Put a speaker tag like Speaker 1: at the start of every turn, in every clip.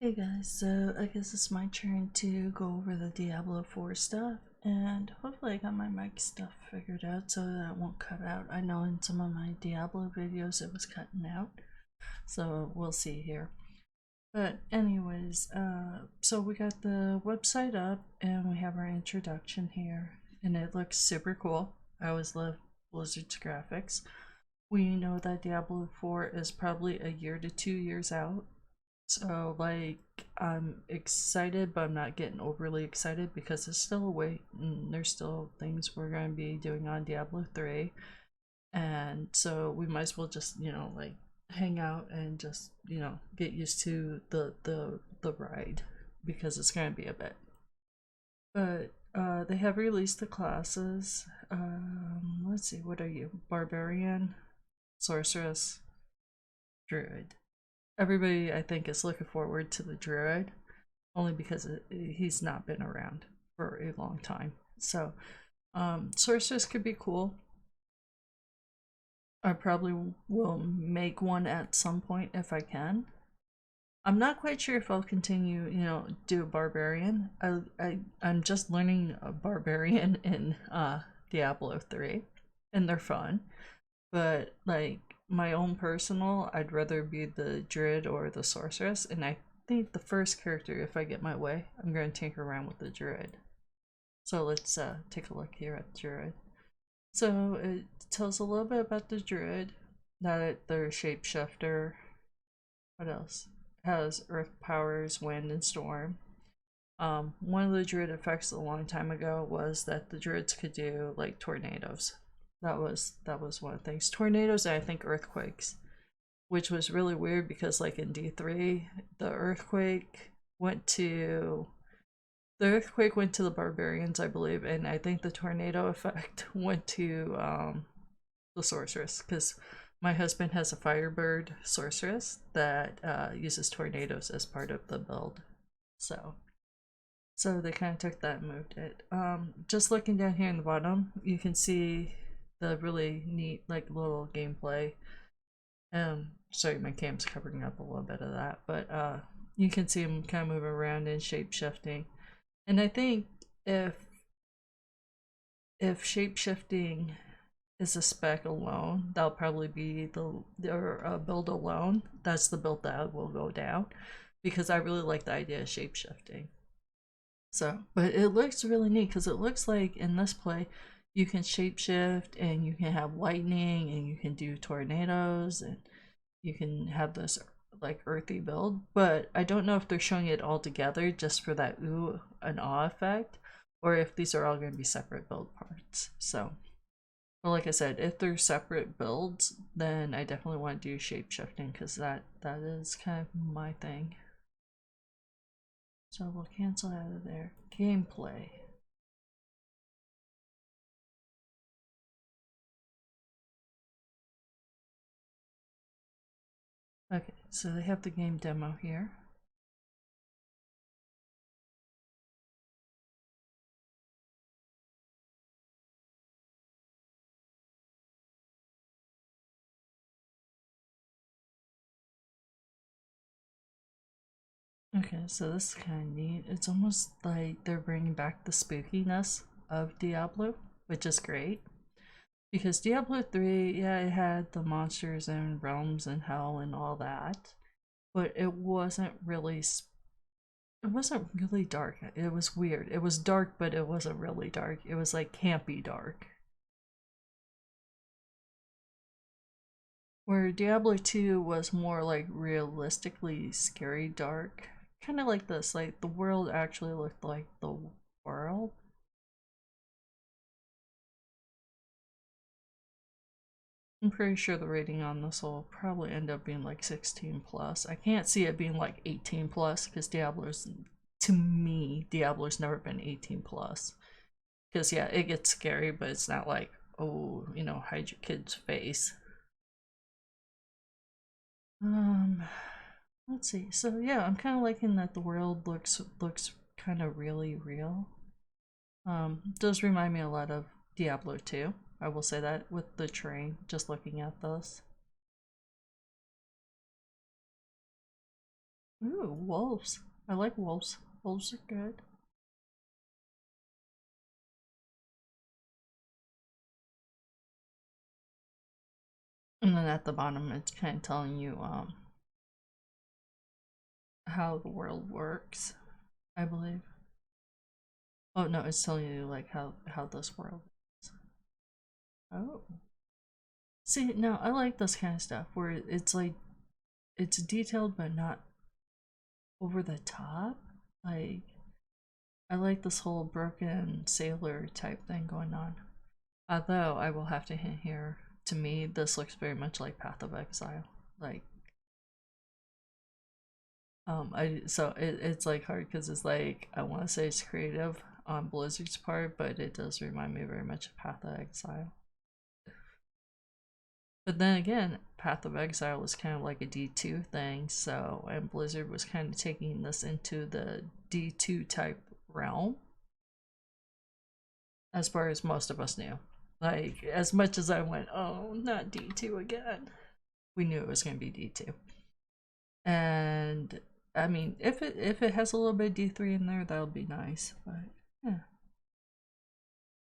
Speaker 1: Hey guys, so I guess it's my turn to go over the Diablo 4 stuff, and hopefully I got my mic stuff figured out so that it won't cut out. I know in some of my Diablo videos it was cutting out, so we'll see here. But anyways, so we got the website up and we have our introduction here, and it looks super cool. I always love Blizzard's graphics. We know that Diablo 4 is probably a year to 2 years out. So, like, I'm excited, but I'm not getting overly excited because it's still a wait, and there's still things we're going to be doing on Diablo 3. And so we might as well just, like, hang out and just, get used to the ride because it's going to be a bit. But they have released the classes. Let's see, what are you? Barbarian, Sorceress, Druid. Everybody, I think, is looking forward to the Druid, only because he's not been around for a long time. So, Sorceress could be cool. I probably will make one at some point if I can. I'm not quite sure if I'll continue, do a Barbarian. I'm just learning a Barbarian in Diablo 3, and they're fun. But like my own personal, I'd rather be the Druid or the Sorceress, and I think the first character, if I get my way, I'm going to tinker around with the Druid. So let's take a look here at the Druid. So it tells a little bit about the Druid, that they're a shapeshifter. What else? It has earth powers, wind, and storm. One of the Druid effects a long time ago was that the Druids could do like tornadoes. That was one of the things. Tornadoes and I think earthquakes, which was really weird because like in D3, the earthquake went to the barbarians, I believe, and I think the tornado effect went to the sorceress because my husband has a firebird sorceress that uses tornadoes as part of the build. So they kind of took that and moved it. Just looking down here in the bottom, you can see the really neat like little gameplay. Sorry, my cam's covering up a little bit of that, but you can see them kind of moving around and shape shifting. And I think if shape shifting is a spec alone, that'll probably be the build alone. That's the build that will go down because I really like the idea of shape shifting. So, but it looks really neat because it looks like in this play you can shapeshift and you can have lightning and you can do tornadoes and you can have this like earthy build. But I don't know if they're showing it all together just for that ooh and awe effect or if these are all going to be separate build parts. So, but like I said, if they're separate builds, then I definitely want to do shapeshifting because that is kind of my thing. So we'll cancel out of there. Gameplay. Okay, so they have the game demo here. Okay, so this is kind of neat. It's almost like they're bringing back the spookiness of Diablo, which is great. Because Diablo 3, yeah, it had the monsters and realms and hell and all that, but it wasn't really dark. It was weird. It was dark, but it wasn't really dark. It was like campy dark. Where Diablo 2 was more like realistically scary dark. Kind of like this, like the world actually looked like the world. I'm pretty sure the rating on this will probably end up being like 16 plus. I can't see it being like 18 plus because to me, Diablo's never been 18 plus. Because yeah, it gets scary, but it's not like, oh, hide your kid's face. Um, let's see. So yeah, I'm kind of liking that the world looks kind of really real. Does remind me a lot of Diablo 2. I will say that with the train, just looking at this. Ooh, wolves. I like wolves. Wolves are good. And then at the bottom, it's kind of telling you how the world works, I believe. Oh no, it's telling you like how this world is. Oh, see, now I like this kind of stuff where it's like it's detailed but not over the top. Like I like this whole broken sailor type thing going on. Although I will have to hint here, to me this looks very much like Path of Exile. Like it's like hard because it's like I want to say it's creative on Blizzard's part, but it does remind me very much of Path of Exile. But then again, Path of Exile was kind of like a D2 thing, so and Blizzard was kind of taking this into the D2 type realm, as far as most of us knew. Like as much as I went, oh, not D2 again. We knew it was going to be D2. And I mean, if it has a little bit of D3 in there, that'll be nice. But yeah.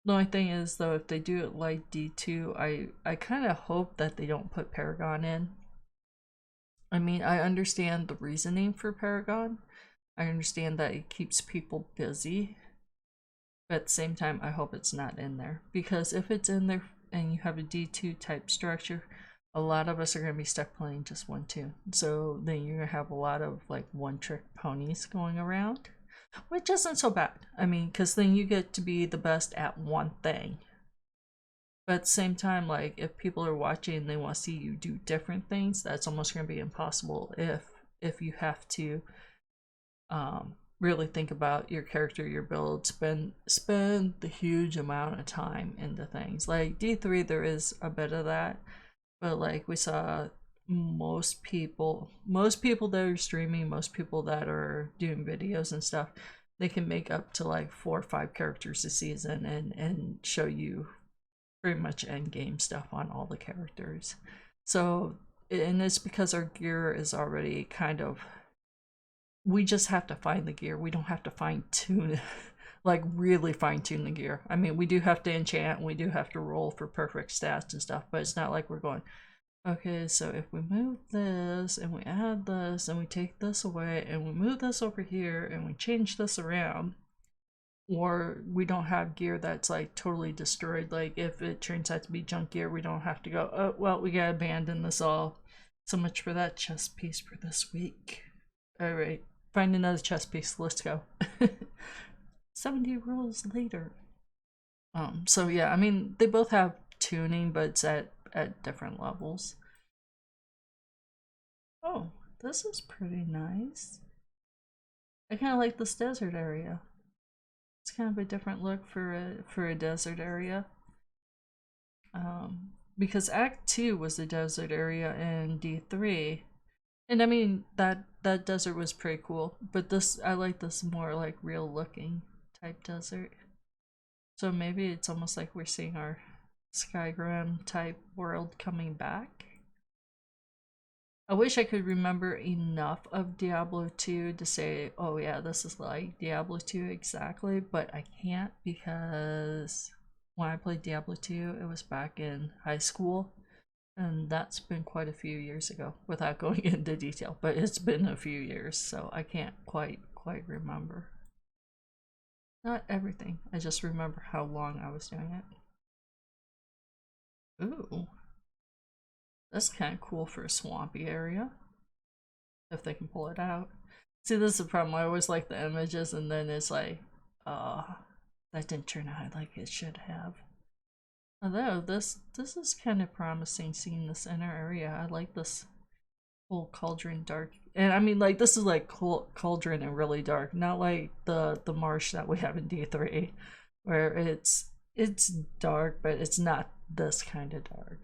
Speaker 1: The only thing is though, if they do it like D2, I kind of hope that they don't put Paragon in. I mean, I understand the reasoning for Paragon. I understand that it keeps people busy. But at the same time, I hope it's not in there. Because if it's in there and you have a D2 type structure, a lot of us are going to be stuck playing just 1-2. So then you're going to have a lot of like one trick ponies going around, which isn't so bad. I mean, because then you get to be the best at one thing. But at the same time, like if people are watching and they want to see you do different things, that's almost going to be impossible if you have to really think about your character, your build, spend the huge amount of time into things. Like D3, there is a bit of that, but like we saw most people that are streaming, most people that are doing videos and stuff, they can make up to like 4 or 5 characters a season and show you pretty much end game stuff on all the characters. So, and it's because our gear is already kind of, we just have to find the gear. We don't have to fine tune like really fine tune the gear. I mean, we do have to enchant and we do have to roll for perfect stats and stuff, but it's not like we're going, okay, so if we move this and we add this and we take this away and we move this over here and we change this around, or we don't have gear that's like totally destroyed. Like if it turns out to be junk gear, we don't have to go, oh, well, we gotta abandon this all. So much for that chess piece for this week. All right, find another chess piece. Let's go. 70 rules later. So yeah, I mean, they both have tuning, but it's at different levels. Oh, this is pretty nice. I kind of like this desert area. It's kind of a different look for a desert area. Because Act 2 was the desert area in D3. And I mean that desert was pretty cool, but this, I like this more like real looking type desert. So maybe it's almost like we're seeing our Skyrim type world coming back. I wish I could remember enough of Diablo 2 to say, oh yeah, this is like Diablo 2 exactly, but I can't because when I played Diablo 2, it was back in high school, and that's been quite a few years ago without going into detail, but it's been a few years, so I can't quite remember. Not everything, I just remember how long I was doing it. Ooh. That's kind of cool for a swampy area, if they can pull it out. See, this is the problem. I always like the images, and then it's like, that didn't turn out like it should have. Although this is kind of promising, seeing this inner area. I like this whole cauldron dark, and I mean like this is like cauldron and really dark, not like the marsh that we have in D3, where it's dark, but it's not this kind of dark.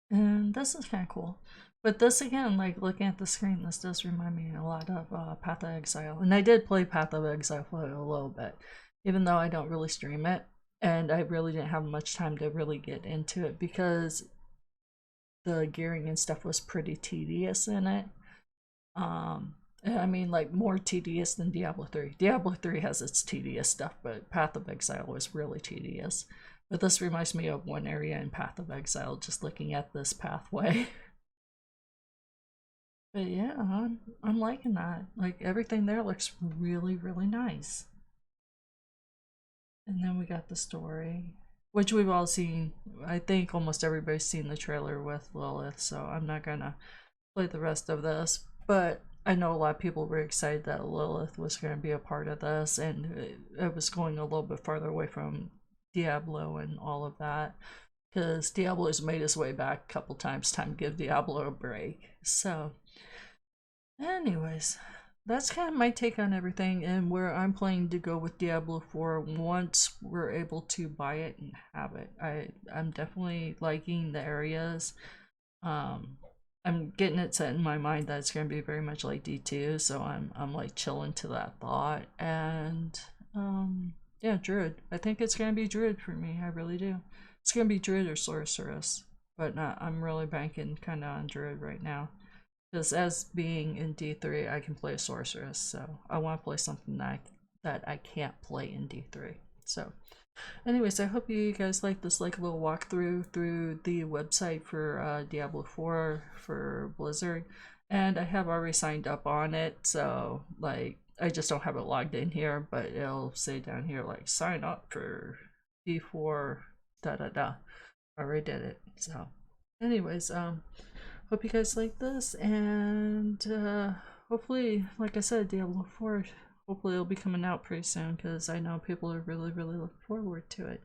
Speaker 1: And this is kind of cool. But this again, like looking at the screen, this does remind me a lot of Path of Exile. And I did play Path of Exile for a little bit, even though I don't really stream it. And I really didn't have much time to really get into it because the gearing and stuff was pretty tedious in it. And I mean, like, more tedious than Diablo 3. Diablo 3 has its tedious stuff, but Path of Exile was really tedious. But this reminds me of one area in Path of Exile, just looking at this pathway. But yeah, I'm liking that. Like, everything there looks really, really nice. And then we got the story, which we've all seen. I think almost everybody's seen the trailer with Lilith, so I'm not gonna play the rest of this. But I know a lot of people were excited that Lilith was going to be a part of this, and it was going a little bit farther away from Diablo and all of that, because Diablo's made his way back a couple times. Time to give Diablo a break. So, anyways, that's kind of my take on everything, and where I'm planning to go with Diablo 4 once we're able to buy it and have it. I'm definitely liking the areas. I'm getting it set in my mind that it's going to be very much like D2, so I'm like chilling to that thought. And yeah, Druid. I think it's going to be Druid for me. I really do. It's going to be Druid or Sorceress, but I'm really banking kind of on Druid right now. Because as being in D3, I can play a Sorceress, so I want to play something that I can't play in D3. So anyways, I hope you guys like this like little walkthrough through the website for Diablo 4 for Blizzard. And I have already signed up on it, so like I just don't have it logged in here, but it'll say down here like sign up for D4 da da da. I already did it. So anyways, hope you guys like this, and hopefully, like I said, Diablo 4, hopefully it'll be coming out pretty soon, because I know people are really, really looking forward to it.